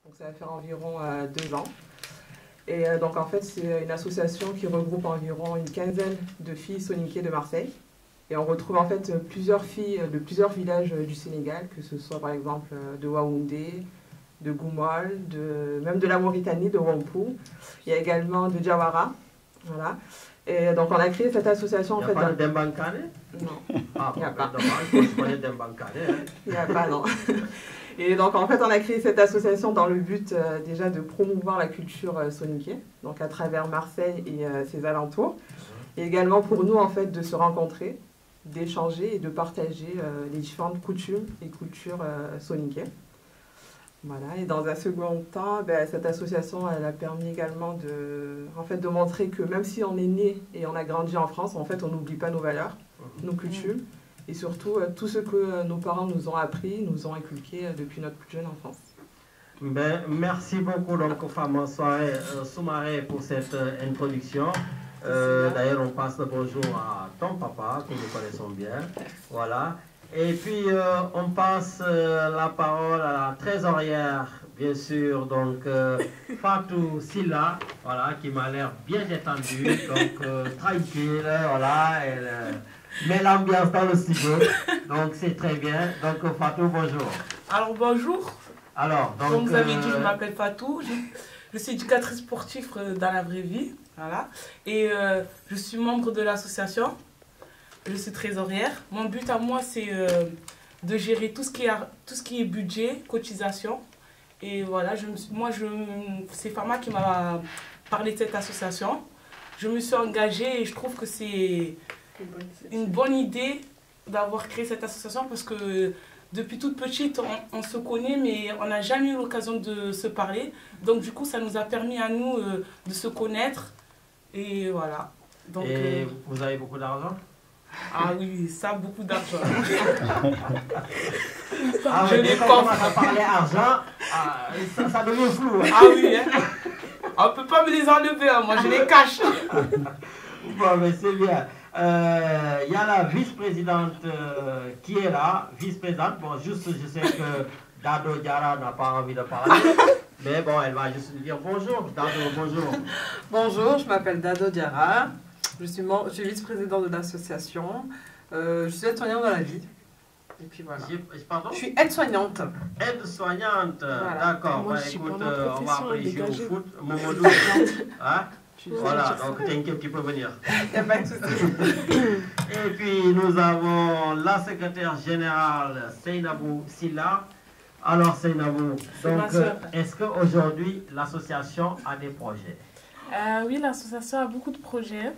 Donc ça va faire environ 2 ans. Et donc en fait, c'est une association qui regroupe environ une quinzaine de filles soninké de Marseille. Et on retrouve en fait plusieurs filles de plusieurs villages du Sénégal, que ce soit par exemple de Waoundé, de Goumol, même de la Mauritanie, de Wampo. Il y a également de Diawara. Voilà. Et donc on a créé cette association en fait. Il n'y a pas de Dembankane? Non. Ah, il n'y a pas. Je connais Dembankane. Il n'y a pas, non. Et donc en fait on a créé cette association dans le but déjà de promouvoir la culture soninké, donc à travers Marseille et ses alentours. Et également pour nous en fait de se rencontrer, d'échanger et de partager les différentes coutumes et cultures soninké. Voilà, et dans un second temps, cette association elle a permis également de montrer que même si on est né et on a grandi en France, en fait on n'oublie pas nos valeurs, nos coutumes et surtout tout ce que nos parents nous ont appris, nous ont inculqué depuis notre plus jeune enfance. Merci beaucoup donc Femme Soumaré pour cette introduction. D'ailleurs on passe le bonjour à ton papa que nous connaissons bien. Voilà. Et puis on passe la parole à la trésorière, bien sûr, donc Fatou Silla, voilà, qui m'a l'air bien détendue, donc tranquille, voilà, elle met l'ambiance dans le studio, donc c'est très bien. Donc Fatou, bonjour. Alors bonjour. Alors, donc, comme vous avez dit, je m'appelle Fatou, je suis éducatrice sportive dans la vraie vie, voilà, et je suis membre de l'association. Je suis trésorière. Mon but à moi, c'est de gérer tout ce qui est budget, cotisation. Et voilà, c'est Fama qui m'a parlé de cette association. Je me suis engagée et je trouve que c'est une bonne idée d'avoir créé cette association parce que depuis toute petite, on se connaît, mais on n'a jamais eu l'occasion de se parler. Donc du coup, ça nous a permis à nous de se connaître. Et voilà. Donc, et vous avez beaucoup d'argent? Ah oui, ça, beaucoup d'argent. Ah oui, quand on commence à parler argent, ça devient flou. Ah oui, hein? On ne peut pas me les enlever, hein. Moi je les cache. Bon, mais c'est bien. Il y a la vice-présidente qui est là, vice-présidente. Bon, juste, je sais que Dado Diara n'a pas envie de parler, mais bon, elle va juste dire bonjour. Dado, bonjour. Bonjour, je m'appelle Dado Diara. Je suis vice-présidente de l'association. Je suis aide-soignante dans la vie. Et puis voilà. Pardon? Je suis aide-soignante. Aide-soignante, voilà. D'accord. Bah, écoute, on va appeler jouer au foot. Momodou. Hein? Voilà, donc t'inquiète, tu peux venir. Il n'y a pas de souci. Et puis nous avons la secrétaire générale Seynabou Silla. Alors Seynabou, donc est-ce qu'aujourd'hui l'association a des projets? Oui, l'association a beaucoup de projets.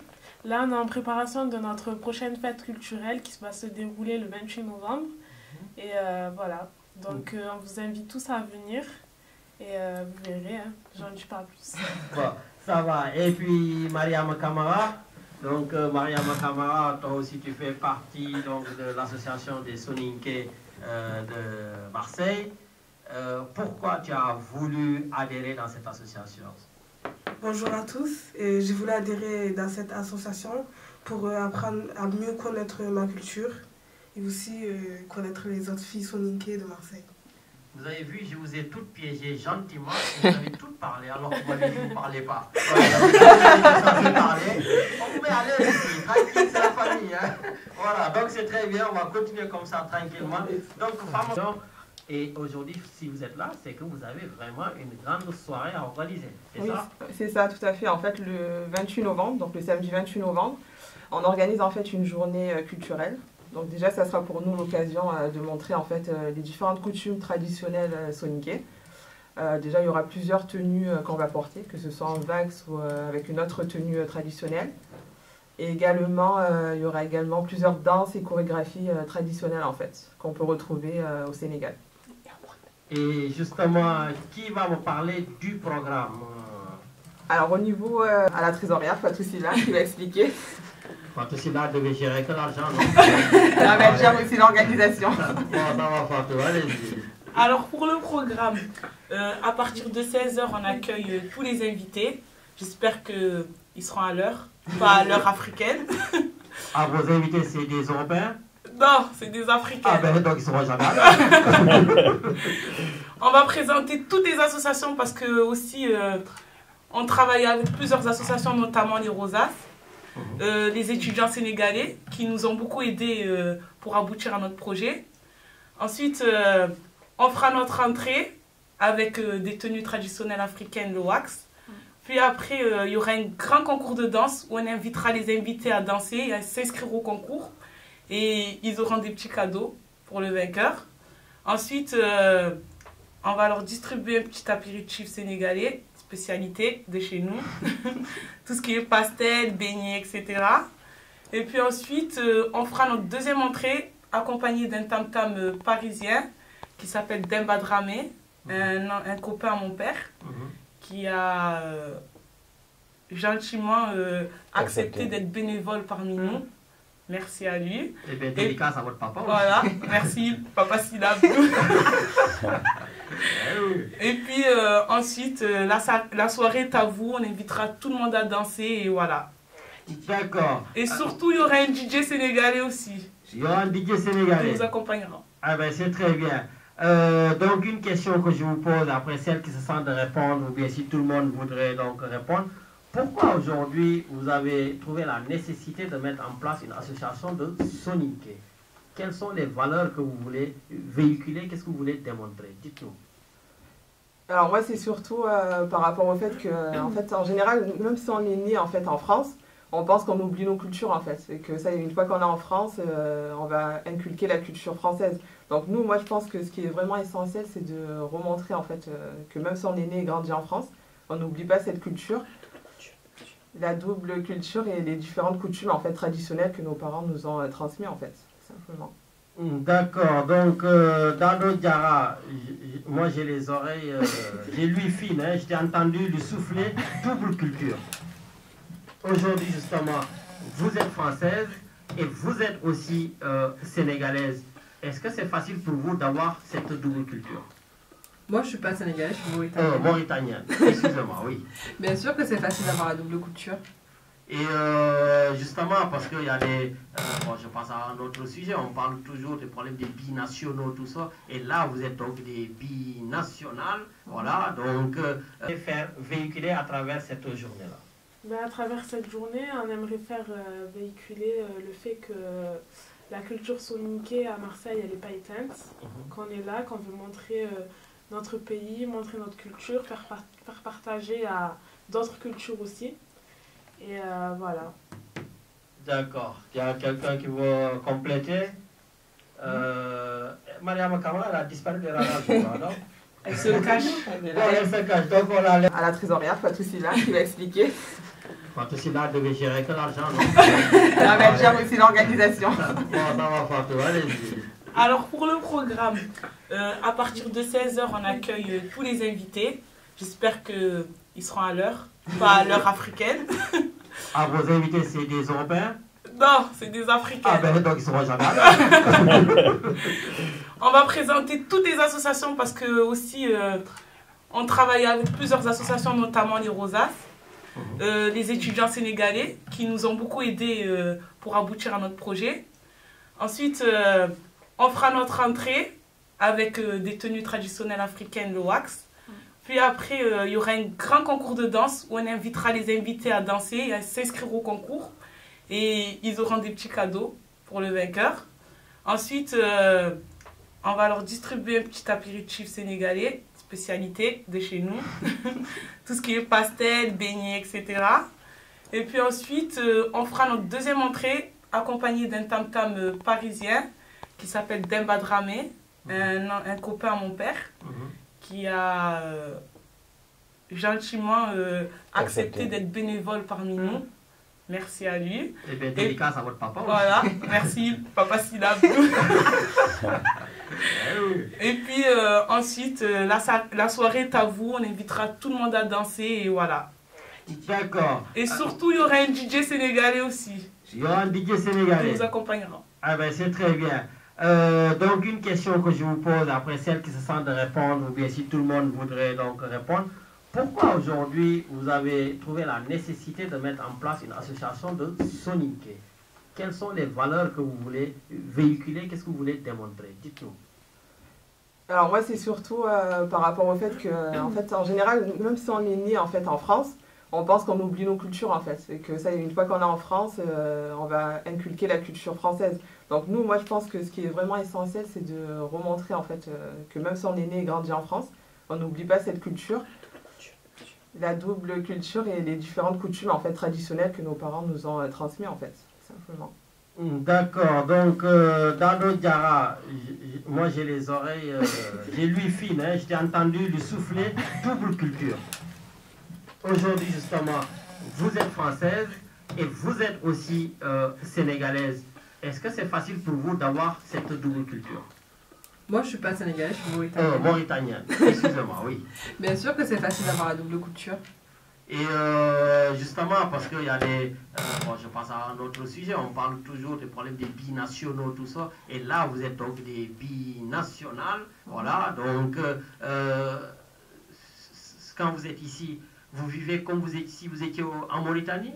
Là, on est en préparation de notre prochaine fête culturelle qui va se dérouler le 28 novembre. Et voilà, donc on vous invite tous à venir. Et vous verrez, hein, j'en dis pas plus. Bon, ça va. Et puis Mariam Kamara. Donc Mariam Kamara, toi aussi tu fais partie donc, de l'association des Soninké de Marseille. Pourquoi tu as voulu adhérer dans cette association? Bonjour à tous, j'ai voulu adhérer dans cette association pour apprendre à mieux connaître ma culture et aussi connaître les autres filles soninké de Marseille. Vous avez vu, je vous ai toutes piégées gentiment, vous avez toutes parlé alors que vous m'avez dit que vous ne parlez pas. Voilà, vous avez parler. On vous met à l'aise ici, tranquille, c'est la famille. Hein. Voilà, donc c'est très bien, on va continuer comme ça tranquillement. Donc, et aujourd'hui, si vous êtes là, c'est que vous avez vraiment une grande soirée à organiser, c'est oui, ça? C'est ça, tout à fait. En fait, le 28 novembre, donc le samedi 28 novembre, on organise en fait une journée culturelle. Donc déjà, ça sera pour nous l'occasion de montrer en fait les différentes coutumes traditionnelles soninké. Déjà, il y aura plusieurs tenues qu'on va porter, que ce soit en vax ou avec une autre tenue traditionnelle. Et également, il y aura également plusieurs danses et chorégraphies traditionnelles en fait, qu'on peut retrouver au Sénégal. Et justement, qui va me parler du programme? Alors au niveau à la trésorière, Fatou Silla qui va expliquer. Fatou Silla devait gérer que l'argent, non? Elle va gérer aussi l'organisation. Bon, ça va Fatou, allez-y. Alors pour le programme, à partir de 16 h, on accueille tous les invités. J'espère qu'ils seront à l'heure, pas à l'heure africaine. Ah, vos invités, c'est des Européens? Non, c'est des Africains. Ah ben donc ils seront jamais là. On va présenter toutes les associations parce que aussi on travaille avec plusieurs associations, notamment les Rosas, les étudiants sénégalais qui nous ont beaucoup aidés pour aboutir à notre projet. Ensuite, on fera notre entrée avec des tenues traditionnelles africaines, le wax. Puis après, il y aura un grand concours de danse où on invitera les invités à danser et à s'inscrire au concours. Et ils auront des petits cadeaux pour le vainqueur. Ensuite, on va leur distribuer un petit apéritif sénégalais, spécialité de chez nous. Tout ce qui est pastel, beignets, etc. Et puis ensuite, on fera notre deuxième entrée accompagné d'un tam-tam parisien qui s'appelle Demba Dramé, un copain à mon père, qui a gentiment accepté d'être bénévole parmi nous. Merci à lui. Et bien, dédicace à votre papa aussi. Voilà, merci, papa Silab. Et puis ensuite, la soirée est à vous, on invitera tout le monde à danser et voilà. D'accord. Et surtout, il y aura un DJ sénégalais aussi. Il y aura un DJ sénégalais. Qui nous accompagnera. Ah ben c'est très bien. Donc une question que je vous pose après celle qui se sent de répondre, ou bien si tout le monde voudrait donc répondre. Pourquoi aujourd'hui vous avez trouvé la nécessité de mettre en place une association de soninké? Quelles sont les valeurs que vous voulez véhiculer? Qu'est-ce que vous voulez démontrer? Dites-nous. Alors moi c'est surtout par rapport au fait que en fait en général même si on est né en fait en France, on pense qu'on oublie nos cultures en fait et que ça une fois qu'on est en France, on va inculquer la culture française. Donc nous moi je pense que ce qui est vraiment essentiel c'est de remontrer en fait que même si on est né et grandi en France, on n'oublie pas cette culture. La double culture et les différentes coutumes en fait traditionnelles que nos parents nous ont transmis en fait, simplement. D'accord, donc Dado Diarra, moi j'ai les oreilles, j'ai l'ouïe fine, hein, je t'ai entendu lui souffler double culture. Aujourd'hui justement, vous êtes française et vous êtes aussi sénégalaise. Est-ce que c'est facile pour vous d'avoir cette double culture? Moi, je ne suis pas sénégalaise, je suis mauritanienne. Mauritanienne, excusez-moi, oui. Bien sûr que c'est facile d'avoir la double culture. Et justement, parce qu'il y a des... bon, je passe à un autre sujet, on parle toujours des problèmes des binationaux, tout ça. Et là, vous êtes donc des binationales, voilà. Donc, faire véhiculer à travers cette journée-là. Ben, à travers cette journée, on aimerait faire véhiculer le fait que la culture soninké à Marseille, elle n'est pas éteinte. Qu'on est là, qu'on veut montrer notre pays, montrer notre culture, faire partager à d'autres cultures aussi. Et voilà. D'accord. Il y a quelqu'un qui veut compléter. Mariama Kamala, elle a disparu de la radio, non? Elle se cache. Elle se cache. Donc on a... À la trésorière, Fatou Silla qui va expliquer. Fatou Silla devait gérer que l'argent, non? Elle va gérer aussi l'organisation. Bon, ça va, Fatou, allez-y. Alors pour le programme, à partir de 16h, on accueille tous les invités. J'espère qu'ils seront à l'heure, pas à l'heure africaine. Ah, vos invités, c'est des Européens? Non, c'est des Africains. Ah ben donc ils seront jamais là. On va présenter toutes les associations parce que aussi on travaille avec plusieurs associations, notamment les Rosas, les étudiants sénégalais qui nous ont beaucoup aidés pour aboutir à notre projet. Ensuite, on fera notre entrée avec des tenues traditionnelles africaines, le wax. Puis après, il y aura un grand concours de danse où on invitera les invités à danser et à s'inscrire au concours. Et ils auront des petits cadeaux pour le vainqueur. Ensuite, on va leur distribuer un petit apéritif sénégalais, spécialité de chez nous. Tout ce qui est pastel, beignets, etc. Et puis ensuite, on fera notre deuxième entrée accompagné d'un tam-tam parisien qui s'appelle Demba Dramé, un copain à mon père, qui a gentiment accepté d'être bénévole parmi nous. Merci à lui. Et bien, dédicace à votre papa aussi. Voilà, merci, papa Silab. Et puis ensuite, la soirée est à vous, on invitera tout le monde à danser et voilà. D'accord. Et surtout, il y aura un DJ sénégalais aussi. Il y aura un DJ sénégalais. Qui nous accompagnera. Ah ben c'est très bien. Donc une question que je vous pose après celle qui se sent de répondre, ou bien si tout le monde voudrait donc répondre. Pourquoi aujourd'hui vous avez trouvé la nécessité de mettre en place une association de soninké? quelles sont les valeurs que vous voulez véhiculer, qu'est-ce que vous voulez démontrer? Dites-nous. Alors moi, c'est surtout par rapport au fait que, en fait, en général, même si on est né en fait en France, on pense qu'on oublie nos cultures en fait, et que ça, une fois qu'on est en France, on va inculquer la culture française. Donc nous, moi, je pense que ce qui est vraiment essentiel, c'est de remontrer en fait que même si on est né et grandi en France, on n'oublie pas cette culture, la double culture et les différentes coutumes en fait traditionnelles que nos parents nous ont transmis en fait, simplement. D'accord, donc Dado Diarra, moi j'ai les oreilles, j'ai l'ouïe fine, hein, je t'ai entendu lui souffler double culture. Aujourd'hui justement, vous êtes française et vous êtes aussi sénégalaise. Est-ce que c'est facile pour vous d'avoir cette double culture? Moi, je suis pas sénégalaise, je suis mauritanienne. Mauritanienne, excusez-moi, oui. Bien sûr que c'est facile d'avoir la double culture. Et justement, parce qu'il y a des... bon, je passe à un autre sujet, on parle toujours des problèmes des binationaux, tout ça. Et là, vous êtes donc des binationales. Voilà, donc quand vous êtes ici, vous vivez comme vous êtes ici, vous étiez en Mauritanie?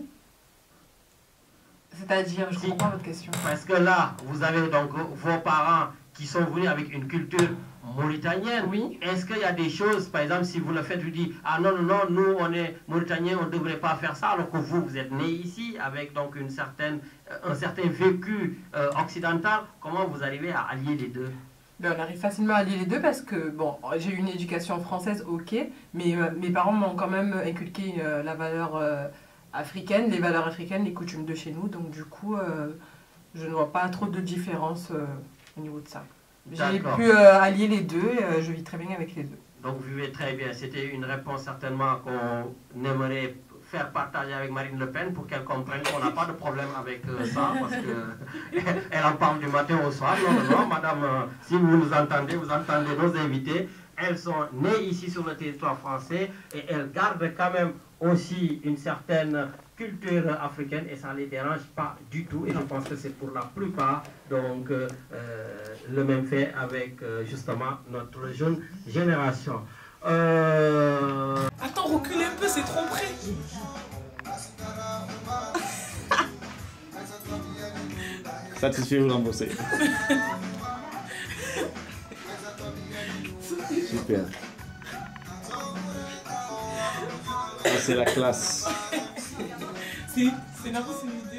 C'est-à-dire, je ne comprends pas votre question. Parce que là, vous avez donc vos parents qui sont venus avec une culture mauritanienne. Oui. Est-ce qu'il y a des choses, par exemple, si vous le faites, vous dites, ah non, non, non, nous, on est mauritaniens, on ne devrait pas faire ça, alors que vous, vous êtes né ici, avec donc un certain vécu occidental. Comment vous arrivez à allier les deux? Ben, on arrive facilement à allier les deux parce que, bon, j'ai eu une éducation française, ok, mais mes parents m'ont quand même inculqué la valeur africaine, les valeurs africaines, les coutumes de chez nous, donc du coup, je ne vois pas trop de différence au niveau de ça. J'ai pu allier les deux, et je vis très bien avec les deux. Donc vous vivez très bien. C'était une réponse certainement qu'on aimerait faire partager avec Marine Le Pen pour qu'elle comprenne qu'on n'a pas de problème avec ça, parce qu'elle en parle du matin au soir. Non, non, non, madame, si vous nous entendez, vous entendez nos invités. Elles sont nées ici sur le territoire français et elles gardent quand même aussi une certaine culture africaine et ça ne les dérange pas du tout. Et je pense que c'est pour la plupart donc le même fait avec justement notre jeune génération. Attends, recule un peu, c'est trop près. Satisfait ou remboursé? Super. Ça, c'est la classe. C'est n'importe quelle idée.